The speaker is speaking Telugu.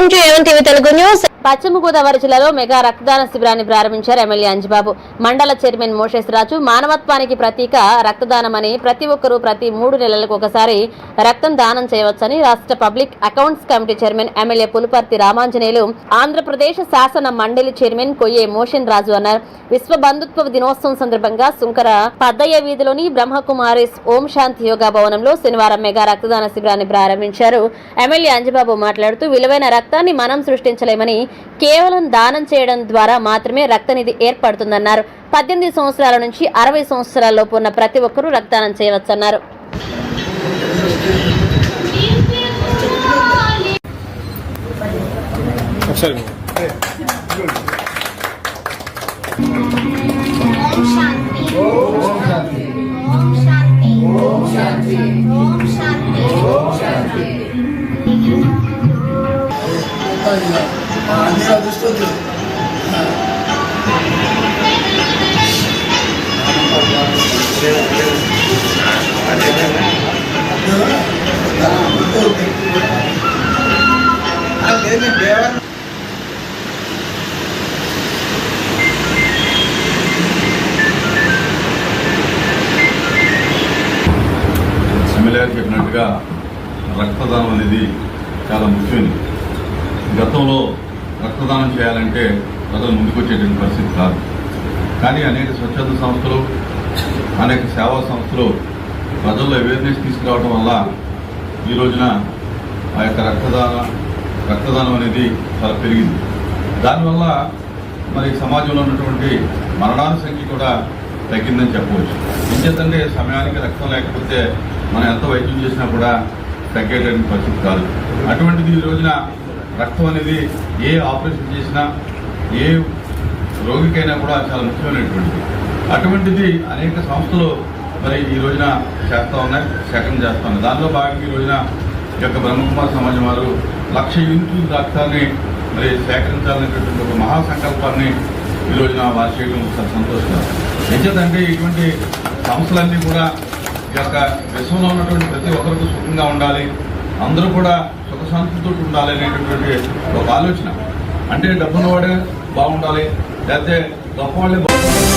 Welcome to A1 TV Telugu news. పశ్చిమ గోదావరి జిల్లాలో మెగా రక్తదాన శిబిరాన్ని ప్రారంభించారు ఎమ్మెల్యే అంజిబాబు. మండల చైర్మన్ మోషేశ్వరరాజు మానవత్వానికి ప్రతీక రక్తదానమని, ప్రతి ఒక్కరూ ప్రతి 3 నెలలకు ఒకసారి రక్తం దానం చేయవచ్చని రాష్ట్ర public accounts committee chairman MLA Pulaparthi Ramanjaneyulu, Andhra Pradesh శాసన మండలి చైర్మన్ కొయ్యే మోషన్ రాజు అన్నారు. విశ్వ బంధుత్వ దినోత్సవం సందర్భంగా సుంకర పద్దయ్య వీధిలోని బ్రహ్మకుమారిస్ ఓం శాంతి యోగా భవనంలో శనివారం మెగా రక్తదాన శిబిరాన్ని ప్రారంభించారు. ఎమ్మెల్యే అంజిబాబు మాట్లాడుతూ విలువైన రక్తాన్ని మనం సృష్టించలేమని, కేవలం దానం చేయడం ద్వారా మాత్రమే రక్తనిధి ఏర్పడుతుందన్నారు. 18 సంవత్సరాల నుంచి 60 సంవత్సరాలలోపు ఉన్న ప్రతి ఒక్కరూ రక్తదానం చేయవచ్చన్నారు. ఎమ్మెల్యే చెప్పినట్టుగా రక్తదానం అనేది చాలా ముఖ్యమైనది. గతంలో రక్తదానం చేయాలంటే ప్రజలు ముందుకొచ్చేటువంటి పరిస్థితి కాదు. కానీ అనేక స్వచ్ఛంద సంస్థలు, అనేక సేవా సంస్థలు ప్రజల్లో అవేర్నెస్ తీసుకురావడం వల్ల ఈ రోజున ఆ యొక్క రక్తదానం అనేది చాలా పెరిగింది. దానివల్ల మరి సమాజంలో ఉన్నటువంటి మరణాల సంఖ్య కూడా తగ్గిందని చెప్పవచ్చు. ఎందుకంటే సమయానికి రక్తం లేకపోతే మనం ఎంత వైద్యం చేసినా కూడా తగ్గేటువంటి పరిస్థితి కాదు. అటువంటిది ఈ రోజున రక్తం అనేది ఏ ఆపరేషన్ చేసినా, ఏ రోగికైనా కూడా చాలా ముఖ్యమైనటువంటిది. అటువంటిది అనేక సంస్థలు మరి ఈ రోజున చేస్తూ ఉన్నాయి, సేకరణ చేస్తూ ఉన్నాయి. దానిలో భాగంగా ఈ రోజున ఈ యొక్క బ్రహ్మకుమార్ సమాజం వారు 1,00,000 యూనిట్ల రక్తాన్ని మరి సేకరించాలనేటటువంటి ఒక మహాసంకల్పాన్ని ఈ రోజున వారు చేయడం చాలా సంతోషకరం. ఎందుకంటే ఇటువంటి సంస్థలన్నీ కూడా ఈ యొక్క విశ్వంలో ఉన్నటువంటి ప్రతి ఒక్కరికి సుఖంగా ఉండాలి, అందరూ కూడా సుఖశాంతితో ఉండాలి అనేటటువంటి ఒక ఆలోచన. అంటే డబ్బున్నవాడే బాగుండాలి, లేకపోతే గొప్పవాళ్ళే బాగుండాలి.